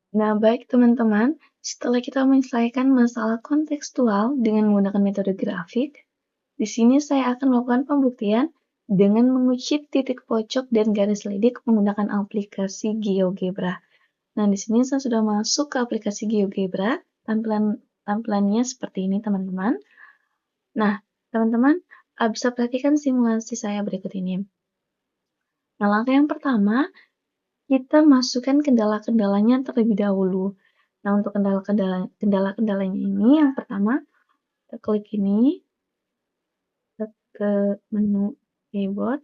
Nah, baik teman-teman, setelah kita menyelesaikan masalah kontekstual dengan menggunakan metode grafik, di sini saya akan melakukan pembuktian dengan mengusip titik pojok dan garis ledik menggunakan aplikasi GeoGebra. Nah, di sini saya sudah masuk ke aplikasi GeoGebra, tampilannya seperti ini teman-teman. Nah, teman-teman bisa perhatikan simulasi saya berikut ini. Nah, langkah yang pertama, kita masukkan kendala-kendalanya terlebih dahulu. Nah, untuk kendala-kendalanya ini, yang pertama, kita klik ini, kita ke menu keyboard,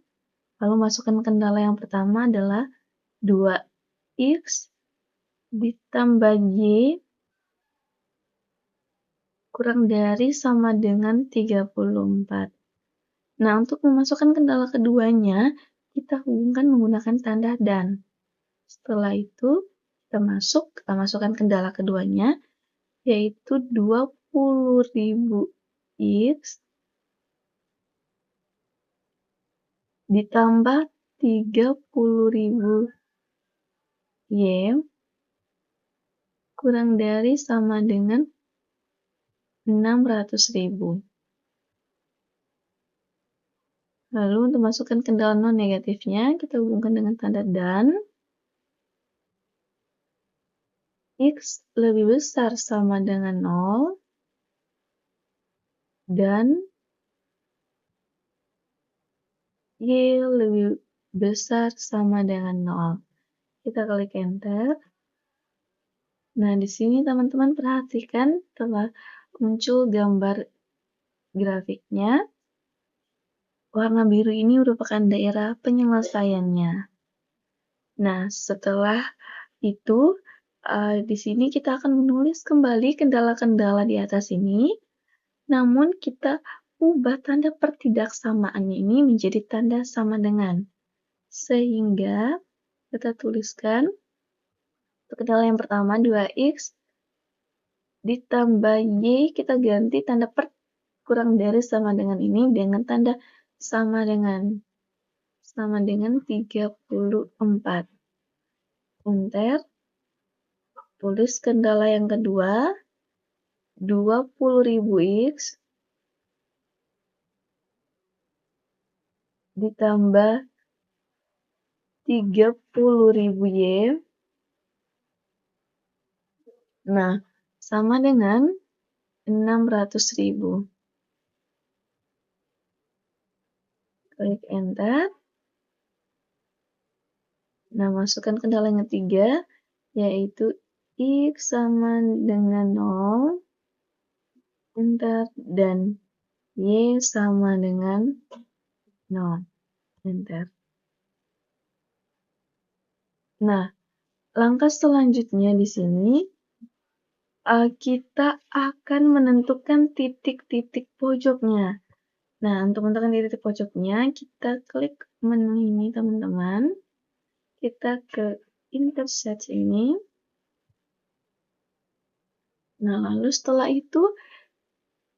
lalu masukkan kendala yang pertama adalah 2x ditambah y kurang dari sama dengan 34. Nah, untuk memasukkan kendala keduanya, kita hubungkan menggunakan tanda dan. Setelah itu, kita masukkan kendala keduanya, yaitu 20.000 X ditambah 30.000 Y kurang dari sama dengan 600.000. Lalu untuk masukkan kendala non negatifnya, kita hubungkan dengan tanda dan. X lebih besar sama dengan 0 dan Y lebih besar sama dengan 0. Kita klik enter. Nah, di sini teman-teman perhatikan telah muncul gambar grafiknya. Warna biru ini merupakan daerah penyelesaiannya. Nah, setelah itu, di sini kita akan menulis kembali kendala-kendala di atas ini, namun kita ubah tanda pertidaksamaannya ini menjadi tanda sama dengan. Sehingga kita tuliskan untuk kendala yang pertama 2x ditambah y, kita ganti tanda per kurang dari sama dengan ini dengan tanda sama dengan 34. Enter. Tulis kendala yang kedua 20.000 X ditambah 30.000 Y. Nah, sama dengan 600.000. Klik enter. Nah, masukkan kendala yang ketiga, yaitu X sama dengan 0, enter, dan Y sama dengan 0, enter. Nah, langkah selanjutnya di sini, kita akan menentukan titik-titik pojoknya. Nah, untuk menentukan titik pojoknya, kita klik menu ini, teman-teman. Kita ke intersect ini. Nah, lalu setelah itu,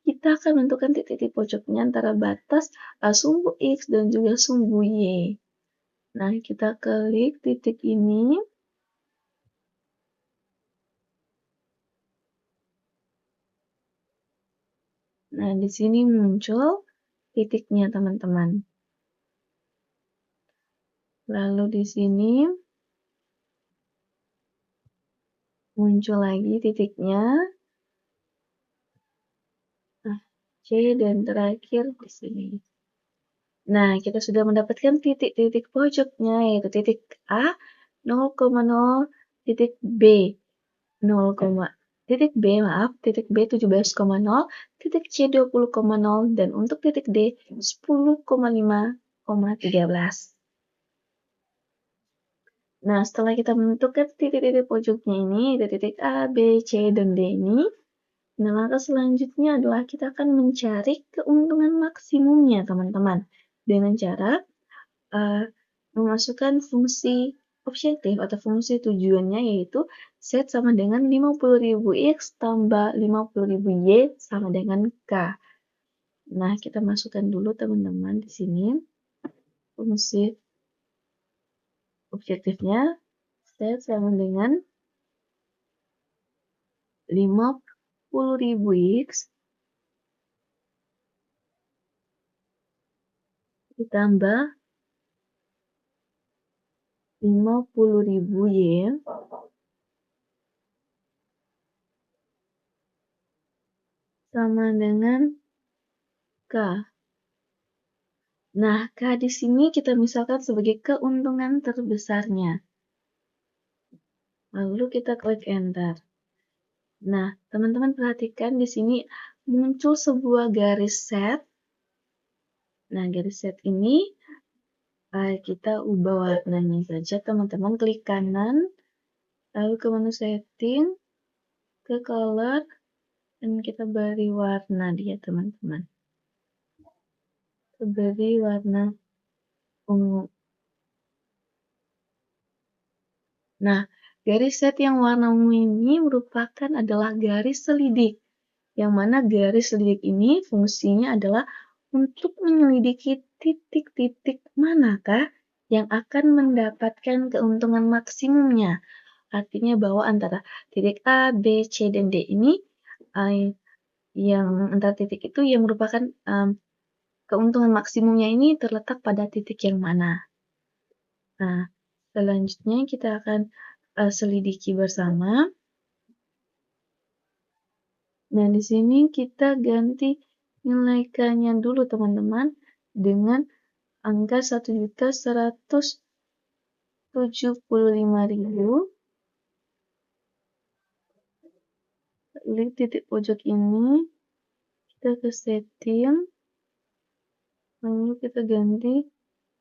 kita akan menentukan titik-titik pojoknya antara batas sumbu X dan juga sumbu Y. Nah, kita klik titik ini. Nah, di sini muncul titiknya, teman-teman. Lalu di sini muncul lagi titiknya. Nah, C dan terakhir di sini. Nah, kita sudah mendapatkan titik-titik pojoknya, yaitu titik A 0,0, titik B 0, titik B 17,0, titik C 20,0, dan untuk titik D 10,5,13. Nah, setelah kita menentukan titik-titik pojoknya ini, titik A, B, C, dan D ini, nah langkah selanjutnya adalah kita akan mencari keuntungan maksimumnya, teman-teman, dengan cara memasukkan fungsi objektif atau fungsi tujuannya, yaitu Z sama dengan 50.000 X tambah 50.000 Y sama dengan K. Nah, kita masukkan dulu, teman-teman, di sini fungsi objektifnya Z sama dengan 50.000 X ditambah 50.000 Y sama dengan K. Nah, K di sini kita misalkan sebagai keuntungan terbesarnya. Lalu kita klik enter. Nah, teman-teman perhatikan di sini muncul sebuah garis set. Nah, garis set ini kita ubah warnanya saja, teman-teman. Klik kanan, lalu ke menu setting, ke color, dan kita beri warna dia, teman-teman. Kita beri warna ungu. Nah, garis set yang warna ungu ini merupakan adalah garis selidik. Yang mana garis selidik ini fungsinya adalah untuk menyelidiki titik-titik manakah yang akan mendapatkan keuntungan maksimumnya. Artinya bahwa antara titik A, B, C, dan D ini yang antara titik itu yang merupakan keuntungan maksimumnya ini terletak pada titik yang mana. Nah, selanjutnya kita akan selidiki bersama. Nah, di sini kita ganti nilai K-nya dulu, teman-teman, dengan angka 1.175.000. Klik titik pojok ini, kita ke setting, lalu kita ganti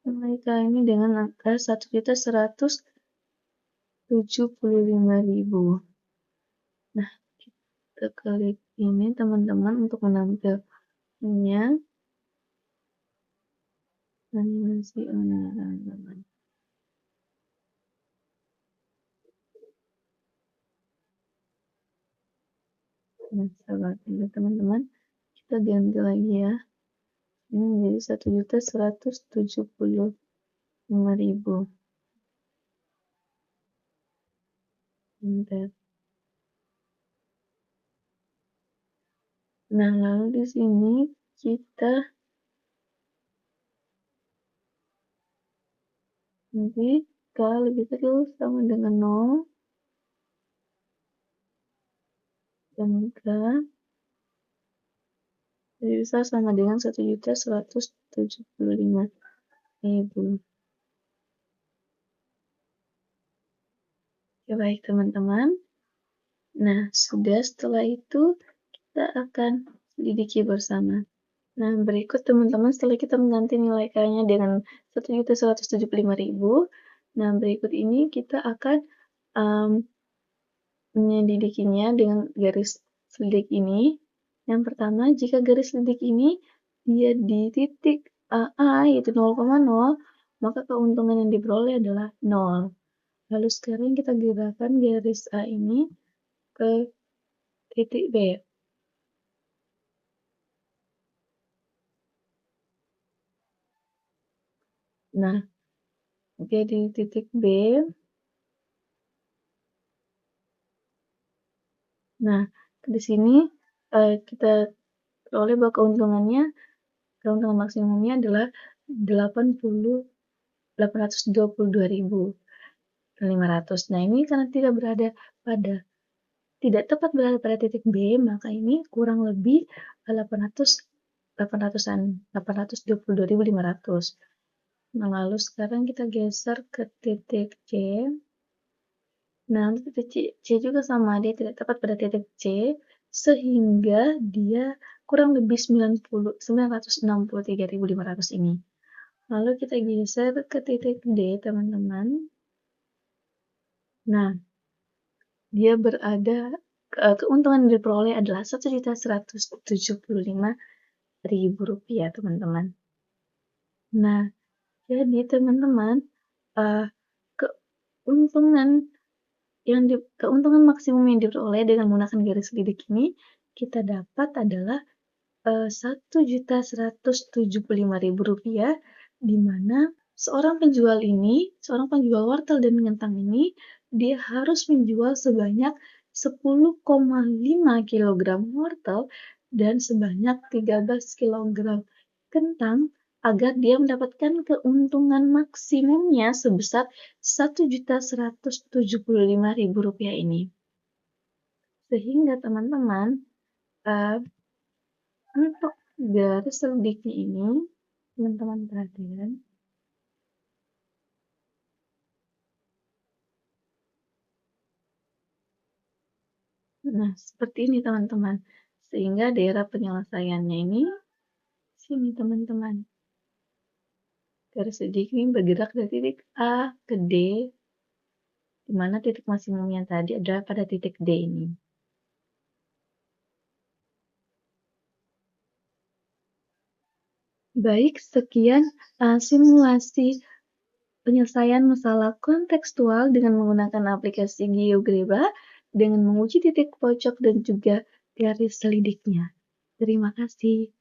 nilai K ini dengan angka 1.175.000. Nah, kita klik ini, teman-teman, untuk menampilkannya. Animasi teman-teman. Nah, sabar dulu, teman-teman. Kita ganti lagi ya. Ini menjadi 1.175.000. Bentar. Nah, lalu di sini kita nanti K lebih kecil sama dengan 0 dan K lebih besar sama dengan 1.175.000. Oke, baik teman-teman. Nah, setelah itu kita akan selidiki bersama. Nah, berikut teman-teman setelah kita mengganti nilai K-nya dengan 1.175.000. Nah, berikut ini kita akan menyelidikinya dengan garis selidik ini. Yang pertama, jika garis selidik ini dia di titik A yaitu 0,0, maka keuntungan yang diperoleh adalah 0. Lalu sekarang kita gerakkan garis A ini ke titik B. Nah, oke, di titik B. Nah, di sini kita peroleh bahwa keuntungan maksimumnya adalah 822.500. Nah, ini karena tidak tepat berada pada titik B, maka ini kurang lebih 822.500. Nah, lalu sekarang kita geser ke titik C. Nah, untuk titik C juga sama, dia tidak tepat pada titik C, sehingga dia kurang lebih 963.500 ini. Lalu kita geser ke titik D, teman-teman. Nah, dia berada, keuntungan yang diperoleh adalah 1.175.000 rupiah, teman-teman. Nah, jadi teman-teman, keuntungan maksimum yang diperoleh dengan menggunakan garis selidik ini kita dapat adalah 1.175.000 rupiah, di mana seorang penjual wortel dan kentang ini dia harus menjual sebanyak 10,5 kg wortel dan sebanyak 13 kg kentang agar dia mendapatkan keuntungan maksimumnya sebesar Rp1.175.000 ini. Sehingga teman-teman, untuk garis selidiknya ini, teman-teman perhatikan. Nah, seperti ini teman-teman. Sehingga daerah penyelesaiannya ini, sini teman-teman. Garis selidik ini bergerak dari titik A ke D, di mana titik maksimumnya tadi adalah pada titik D ini. Baik, sekian simulasi penyelesaian masalah kontekstual dengan menggunakan aplikasi GeoGebra dengan menguji titik pojok dan juga garis selidiknya. Terima kasih.